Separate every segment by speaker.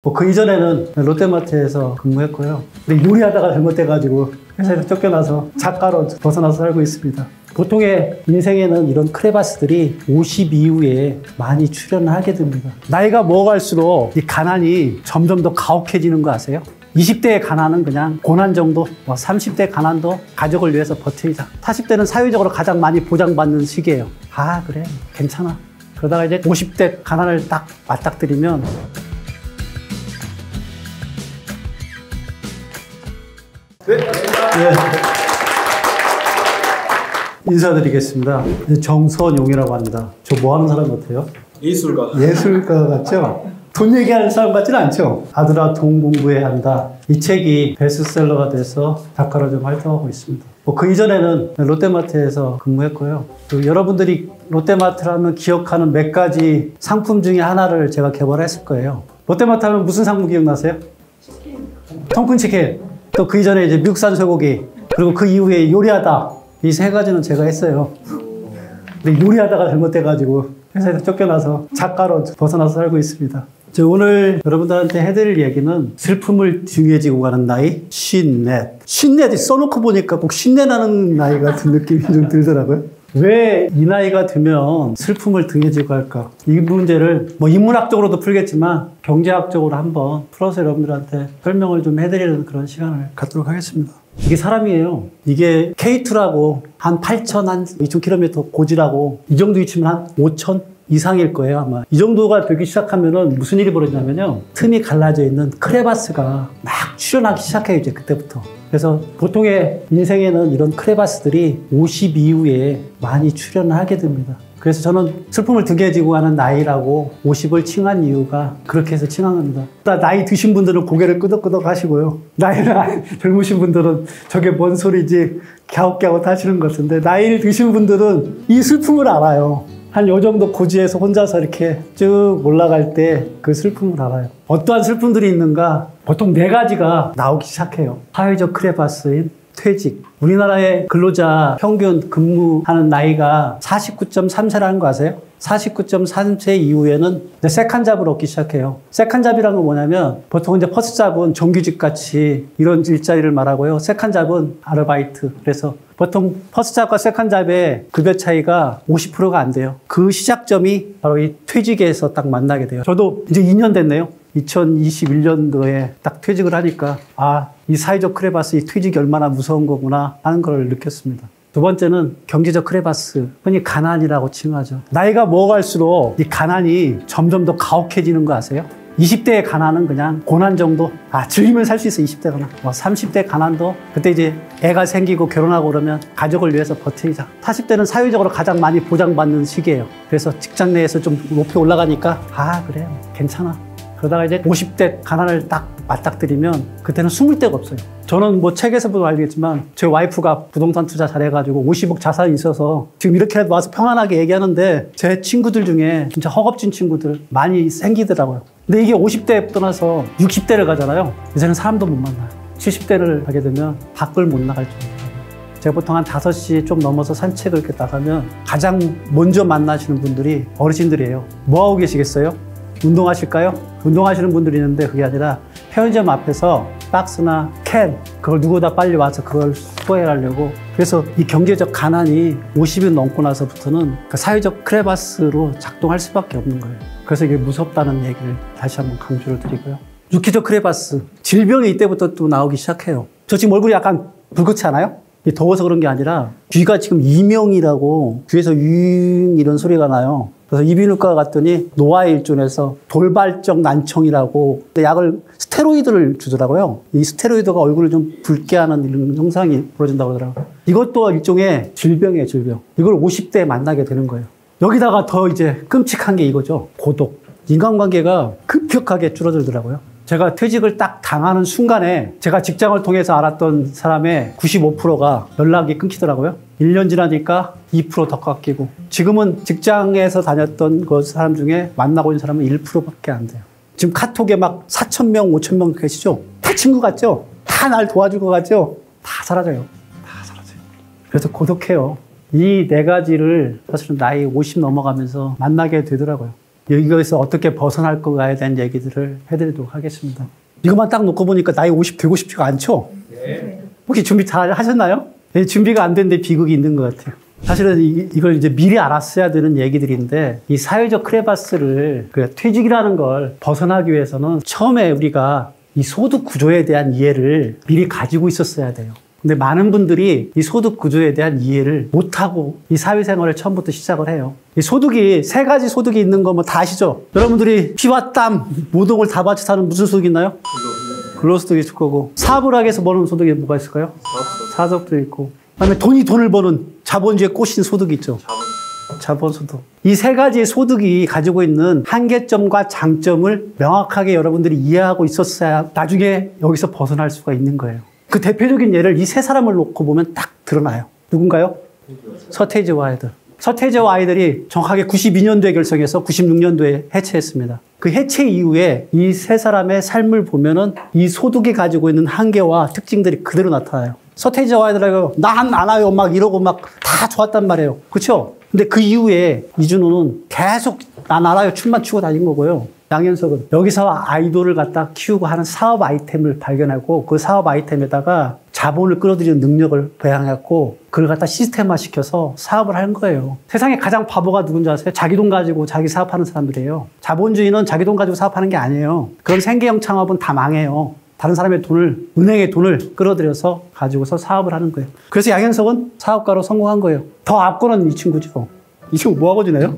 Speaker 1: 그 이전에는 롯데마트에서 근무했고요. 근데 요리하다가 잘못돼가지고 회사에서 쫓겨나서 작가로 벗어나서 살고 있습니다. 보통의 인생에는 이런 크레바스들이 50 이후에 많이 출연을 하게 됩니다. 나이가 먹어갈수록 이 가난이 점점 더 가혹해지는 거 아세요? 20대의 가난은 그냥 고난 정도, 30대 가난도 가족을 위해서 버티자. 40대는 사회적으로 가장 많이 보장받는 시기예요. 아, 그래, 괜찮아. 그러다가 이제 50대 가난을 딱 맞닥뜨리면 네. 인사드리겠습니다. 정선용이라고 합니다. 저 뭐 하는 사람 같아요?
Speaker 2: 예술가.
Speaker 1: 예술가 같죠? 돈 얘기하는 사람 같지는 않죠? 아들아 돈 공부해야 한다. 이 책이 베스트셀러가 돼서 작가로 좀 활동하고 있습니다. 그 이전에는 롯데마트에서 근무했고요. 여러분들이 롯데마트를 하면 기억하는 몇 가지 상품 중에 하나를 제가 개발했을 거예요. 롯데마트 하면 무슨 상품 기억나세요? 치킨. 통큰 치킨. 또 그 이전에 이제 미국산 쇠고기. 그리고 그 이후에 요리하다. 이 세 가지는 제가 했어요. 근데 요리하다가 잘못돼가지고 회사에서 쫓겨나서 작가로 벗어나서 살고 있습니다. 저 오늘 여러분들한테 해드릴 얘기는 슬픔을 등에 지고 가는 나이, 쉰넷. 쉰넷이 써놓고 보니까 꼭 신내 나는 나이 같은 느낌이 좀 들더라고요. 왜 이 나이가 되면 슬픔을 등에 지고 갈까? 이 문제를 인문학적으로도 풀겠지만 경제학적으로 한번 풀어서 여러분들한테 설명을 좀 해드리는 그런 시간을 갖도록 하겠습니다. 이게 사람이에요. 이게 K2라고 한 8,000, 한 2,000km 고지라고 이 정도 위치면 한 5,000 이상일 거예요, 아마. 이 정도가 되기 시작하면은 무슨 일이 벌어지냐면요. 틈이 갈라져 있는 크레바스가 막 출현하기 시작해요, 이제 그때부터. 그래서 보통의 인생에는 이런 크레바스들이 50 이후에 많이 출현을 하게 됩니다. 그래서 저는 슬픔을 등에 지고 가는 나이라고 50을 칭한 이유가 그렇게 해서 칭한 겁니다. 나이 드신 분들은 고개를 끄덕끄덕 하시고요. 나이가 젊으신 분들은 저게 뭔 소리지 갸웃갸웃 하시는 것 같은데, 나이를 드신 분들은 이 슬픔을 알아요. 한 요 정도 고지에서 혼자서 이렇게 쭉 올라갈 때 그 슬픔을 알아요. 어떠한 슬픔들이 있는가? 보통 4가지가 나오기 시작해요. 사회적 크레바스인 퇴직. 우리나라의 근로자 평균 근무하는 나이가 49.3세라는 거 아세요? 49.3세 이후에는 이제 세컨잡을 얻기 시작해요. 세컨잡이라는 건 뭐냐면 보통 이제 퍼스트잡은 정규직 같이 이런 일자리를 말하고요. 세컨잡은 아르바이트. 그래서 보통 퍼스트잡과 세컨잡의 급여 차이가 50%가 안 돼요. 그 시작점이 바로 이 퇴직에서 딱 만나게 돼요. 저도 이제 2년 됐네요. 2021년도에 딱 퇴직을 하니까 이 사회적 크레바스, 이 퇴직이 얼마나 무서운 거구나 하는 걸 느꼈습니다. 두 번째는 경제적 크레바스, 흔히 가난이라고 칭하죠. 나이가 먹어갈수록 이 가난이 점점 더 가혹해지는 거 아세요? 20대의 가난은 그냥 고난 정도. 즐기면 살 수 있어, 20대 가난. 30대 가난도 그때 이제 애가 생기고 결혼하고 그러면 가족을 위해서 버티자. 40대는 사회적으로 가장 많이 보장받는 시기예요. 그래서 직장 내에서 좀 높이 올라가니까 그래, 괜찮아. 그러다가 이제 50대 가난을 딱 맞닥뜨리면 그때는 숨을 데가 없어요. 저는 책에서 보도 알겠지만 제 와이프가 부동산 투자 잘해가지고 50억 자산이 있어서 지금 이렇게라도 와서 평안하게 얘기하는데 제 친구들 중에 진짜 허겁진 친구들 많이 생기더라고요. 근데 이게 50대 떠나서 60대를 가잖아요. 이제는 사람도 못 만나요. 70대를 가게 되면 밖을 못 나갈 정도예요. 제가 보통 한 5시 좀 넘어서 산책을 이렇게 나가면 가장 먼저 만나시는 분들이 어르신들이에요. 뭐 하고 계시겠어요? 운동하실까요? 운동하시는 분들이 있는데 그게 아니라 편의점 앞에서 박스나 캔 그걸 누구보다 빨리 와서 그걸 소화하려고. 그래서 이 경제적 가난이 50이 넘고 나서부터는 그 사회적 크레바스로 작동할 수밖에 없는 거예요. 그래서 이게 무섭다는 얘기를 다시 한번 강조를 드리고요. 육체적 크레바스, 질병이 이때부터 또 나오기 시작해요. 저 지금 얼굴이 약간 붉지 않아요? 더워서 그런 게 아니라 귀가 지금 이명이라고 귀에서 유잉 이런 소리가 나요. 그래서 이비인후과 갔더니 노화일존에서 돌발적 난청이라고 약을 스테로이드를 주더라고요. 이 스테로이드가 얼굴을 좀 붉게 하는 이런 현상이 벌어진다고 하더라고요. 이것도 일종의 질병이에요, 질병. 이걸 50대에 만나게 되는 거예요. 여기다가 더 이제 끔찍한 게 이거죠. 고독. 인간관계가 급격하게 줄어들더라고요. 제가 퇴직을 딱 당하는 순간에 제가 직장을 통해서 알았던 사람의 95%가 연락이 끊기더라고요. 1년 지나니까 2% 더 깎이고, 지금은 직장에서 다녔던 그 사람 중에 만나고 있는 사람은 1%밖에 안 돼요. 지금 카톡에 막 4,000명, 5,000명 계시죠? 다 친구 같죠? 다 날 도와줄 것 같죠? 다 사라져요. 다 사라져요. 그래서 고독해요. 이 4가지를 사실은 나이 50 넘어가면서 만나게 되더라고요. 여기서 어떻게 벗어날 거에 대한 얘기들을 해드리도록 하겠습니다. 이것만 딱 놓고 보니까 나이 50 되고 싶지가 않죠? 네. 혹시 준비 잘 하셨나요? 준비가 안 됐는데 비극이 있는 것 같아요. 사실은 이걸 이제 미리 알았어야 되는 얘기들인데, 이 사회적 크레바스를, 퇴직이라는 걸 벗어나기 위해서는 처음에 우리가 이 소득 구조에 대한 이해를 미리 가지고 있었어야 돼요. 근데 많은 분들이 이 소득 구조에 대한 이해를 못하고 이 사회생활을 처음부터 시작을 해요. 이 소득이, 세 가지 소득이 있는 거 뭐 다 아시죠? 여러분들이 피와 땀, 노동을 다 바쳐 사는 무슨 소득이 있나요? 근로소득이 있을 거고, 사업을 하기 위해서 버는 소득이 뭐가 있을까요? 사업도 있고, 그다음에 돈을 버는 자본주의에 꽂힌 소득이 있죠. 자본소득. 이 세 가지의 소득이 가지고 있는 한계점과 장점을 명확하게 여러분들이 이해하고 있었어야 나중에 여기서 벗어날 수가 있는 거예요. 그 대표적인 예를 이 세 사람을 놓고 보면 딱 드러나요. 누군가요? 서태지와 아이들. 서태지와 아이들이 정확하게 92년도에 결성해서 96년도에 해체했습니다. 그 해체 이후에 이 세 사람의 삶을 보면은 이 소득이 가지고 있는 한계와 특징들이 그대로 나타나요. 서태지와 아이들하고 난 안 와요 막 이러고 막 다 좋았단 말이에요. 그렇죠? 근데 그 이후에 이준호는 계속 난 알아요 춤만 추고 다닌 거고요. 양현석은 여기서 아이돌을 갖다 키우고 하는 사업 아이템을 발견하고 그 사업 아이템에다가 자본을 끌어들이는 능력을 배양했고 그걸 갖다 시스템화 시켜서 사업을 하는 거예요. 세상에 가장 바보가 누군지 아세요? 자기 돈 가지고 자기 사업하는 사람들이에요. 자본주의는 자기 돈 가지고 사업하는 게 아니에요. 그런 생계형 창업은 다 망해요. 다른 사람의 돈을, 은행의 돈을 끌어들여서 가지고서 사업을 하는 거예요. 그래서 양현석은 사업가로 성공한 거예요. 더 앞거는 이 친구죠. 이 친구 뭐하고 지내요?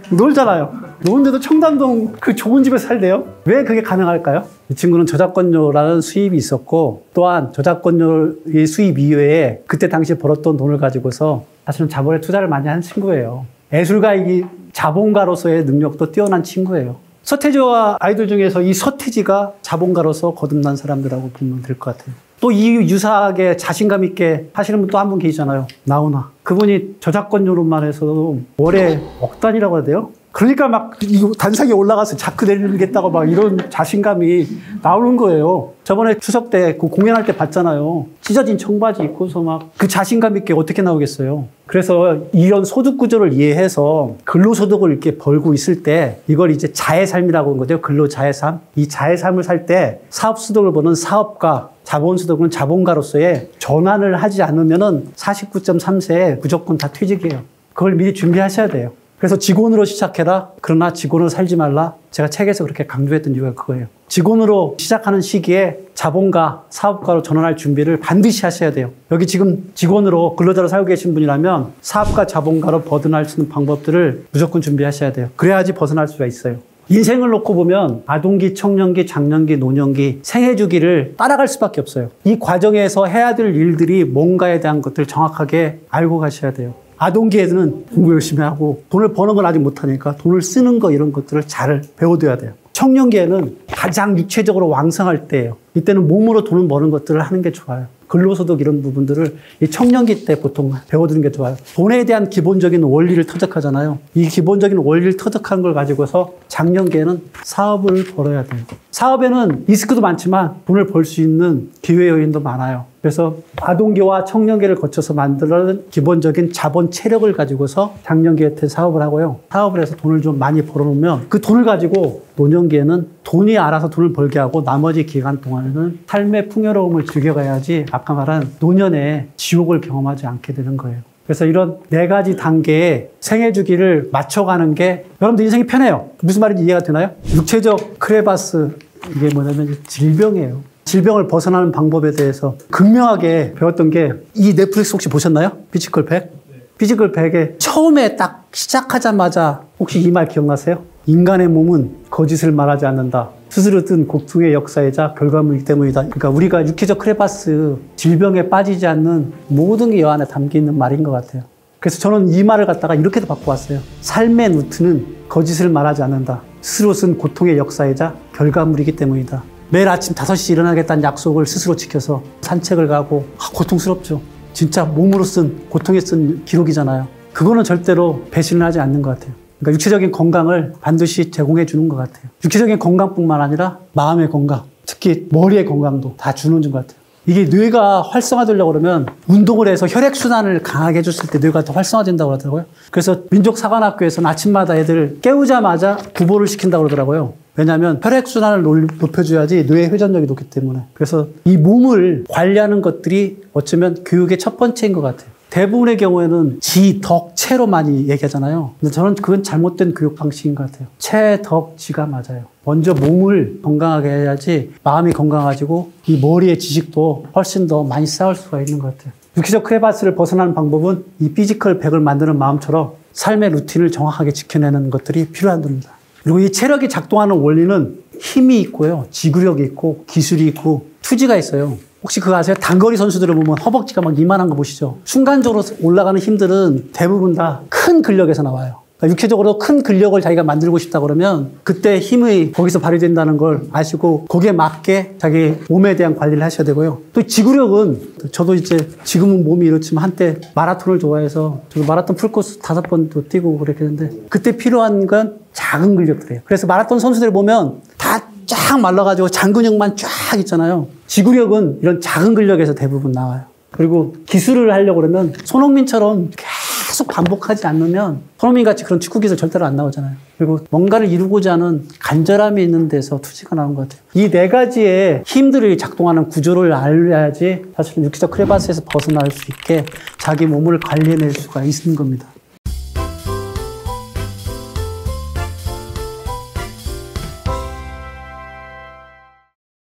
Speaker 1: 놀잖아요. 노는데도 청담동 그 좋은 집에 살대요. 왜 그게 가능할까요? 이 친구는 저작권료라는 수입이 있었고 또한 저작권료의 수입 이외에 그때 당시에 벌었던 돈을 가지고서 사실은 자본에 투자를 많이 한 친구예요. 예술가이기 자본가로서의 능력도 뛰어난 친구예요. 서태지와 아이들 중에서 이 서태지가 자본가로서 거듭난 사람들하고 보면 될 것 같아요. 또 이 유사하게 자신감 있게 하시는 분 또 한 분 계시잖아요. 나훈아. 그분이 저작권료로만 해서도 월에 억 단위라고 해야 돼요? 그러니까 막 단상에 올라가서 자크 내리겠다고 막 이런 자신감이 나오는 거예요. 저번에 추석 때 그 공연할 때 봤잖아요. 찢어진 청바지 입고서 막 그 자신감 있게 어떻게 나오겠어요. 그래서 이런 소득 구조를 이해해서 근로소득을 이렇게 벌고 있을 때 이걸 이제 자해삶이라고 하는 거죠. 근로자해삶. 이 자해삶을 살 때 사업소득을 버는 사업가, 자본소득은 자본가로서의 전환을 하지 않으면은 49.3세에 무조건 다 퇴직이에요. 그걸 미리 준비하셔야 돼요. 그래서 직원으로 시작해라. 그러나 직원으로 살지 말라. 제가 책에서 그렇게 강조했던 이유가 그거예요. 직원으로 시작하는 시기에 자본가, 사업가로 전환할 준비를 반드시 하셔야 돼요. 여기 지금 직원으로 근로자로 살고 계신 분이라면 사업가, 자본가로 벗어날 수 있는 방법들을 무조건 준비하셔야 돼요. 그래야지 벗어날 수가 있어요. 인생을 놓고 보면 아동기, 청년기, 장년기, 노년기, 생애 주기를 따라갈 수밖에 없어요. 이 과정에서 해야 될 일들이 뭔가에 대한 것들을 정확하게 알고 가셔야 돼요. 아동기에는 공부 열심히 하고 돈을 버는 건 아직 못하니까 돈을 쓰는 거 이런 것들을 잘 배워둬야 돼요. 청년기에는 가장 육체적으로 왕성할 때예요. 이때는 몸으로 돈을 버는 것들을 하는 게 좋아요. 근로소득 이런 부분들을 이 청년기 때 보통 배워두는 게 좋아요. 돈에 대한 기본적인 원리를 터득하잖아요. 이 기본적인 원리를 터득한 걸 가지고서 장년기에는 사업을 벌어야 돼요. 사업에는 리스크도 많지만 돈을 벌 수 있는 기회 요인도 많아요. 그래서 아동기와 청년기를 거쳐서 만들어낸 기본적인 자본 체력을 가지고서 장년기에 때 사업을 하고요. 사업을 해서 돈을 좀 많이 벌어놓으면 그 돈을 가지고 노년기에는 돈이 알아서 돈을 벌게 하고 나머지 기간 동안에는 삶의 풍요로움을 즐겨가야지 아까 말한 노년에 지옥을 경험하지 않게 되는 거예요. 그래서 이런 네 가지 단계의 생애 주기를 맞춰가는 게 여러분들 인생이 편해요. 무슨 말인지 이해가 되나요? 육체적 크레바스, 이게 뭐냐면 질병이에요. 질병을 벗어나는 방법에 대해서 극명하게 배웠던 게 이 넷플릭스 혹시 보셨나요? 피지컬 100? 네. 피지컬 100에 처음에 딱 시작하자마자 혹시 이 말 기억나세요? 인간의 몸은 거짓을 말하지 않는다. 스스로 든 고통의 역사이자 결과물이기 때문이다. 그러니까 우리가 육체적 크레바스, 질병에 빠지지 않는 모든 게 이 안에 담겨 있는 말인 것 같아요. 그래서 저는 이 말을 갖다가 이렇게도 바꿔왔어요. 삶의 루트는 거짓을 말하지 않는다. 스스로 쓴 고통의 역사이자 결과물이기 때문이다. 매일 아침 5시 일어나겠다는 약속을 스스로 지켜서 산책을 가고 고통스럽죠. 진짜 몸으로 쓴, 고통에 쓴 기록이잖아요. 그거는 절대로 배신을 하지 않는 것 같아요. 그러니까 육체적인 건강을 반드시 제공해 주는 것 같아요. 육체적인 건강뿐만 아니라 마음의 건강, 특히 머리의 건강도 다 주는 것 같아요. 이게 뇌가 활성화되려고 그러면 운동을 해서 혈액순환을 강하게 해줬을 때 뇌가 더 활성화된다고 그러더라고요. 그래서 민족사관학교에서는 아침마다 애들 깨우자마자 구보를 시킨다고 그러더라고요. 왜냐하면 혈액순환을 높여줘야지 뇌 회전력이 높기 때문에. 그래서 이 몸을 관리하는 것들이 어쩌면 교육의 첫 번째인 것 같아요. 대부분의 경우에는 지, 덕, 체로 많이 얘기하잖아요. 근데 저는 그건 잘못된 교육 방식인 것 같아요. 체, 덕, 지가 맞아요. 먼저 몸을 건강하게 해야지 마음이 건강해지고 이 머리의 지식도 훨씬 더 많이 쌓을 수가 있는 것 같아요. 유기적 크레바스를 벗어나는 방법은 이 피지컬 100을 만드는 마음처럼 삶의 루틴을 정확하게 지켜내는 것들이 필요한 겁니다. 그리고 이 체력이 작동하는 원리는 힘이 있고요. 지구력이 있고 기술이 있고 투지가 있어요. 혹시 그거 아세요? 단거리 선수들을 보면 허벅지가 막 이만한 거 보시죠? 순간적으로 올라가는 힘들은 대부분 다 큰 근력에서 나와요. 그러니까 육체적으로 큰 근력을 자기가 만들고 싶다 그러면 그때 힘이 거기서 발휘된다는 걸 아시고 거기에 맞게 자기 몸에 대한 관리를 하셔야 되고요. 또 지구력은 저도 이제 지금은 몸이 이렇지만 한때 마라톤을 좋아해서 저도 마라톤 풀코스 5번도 뛰고 그랬는데 그때 필요한 건 작은 근력들이에요. 그래서 마라톤 선수들 보면 다 쫙 말라가지고 장근육만 쫙 있잖아요. 지구력은 이런 작은 근력에서 대부분 나와요. 그리고 기술을 하려고 그러면 손흥민처럼 계속 반복하지 않으면 손흥민 같이 그런 축구 기술 절대로 안 나오잖아요. 그리고 뭔가를 이루고자 하는 간절함이 있는 데서 투지가 나온 것 같아요. 이 4가지의 힘들이 작동하는 구조를 알아야지 사실은 육체적 크레바스에서 벗어날 수 있게 자기 몸을 관리해낼 수가 있는 겁니다.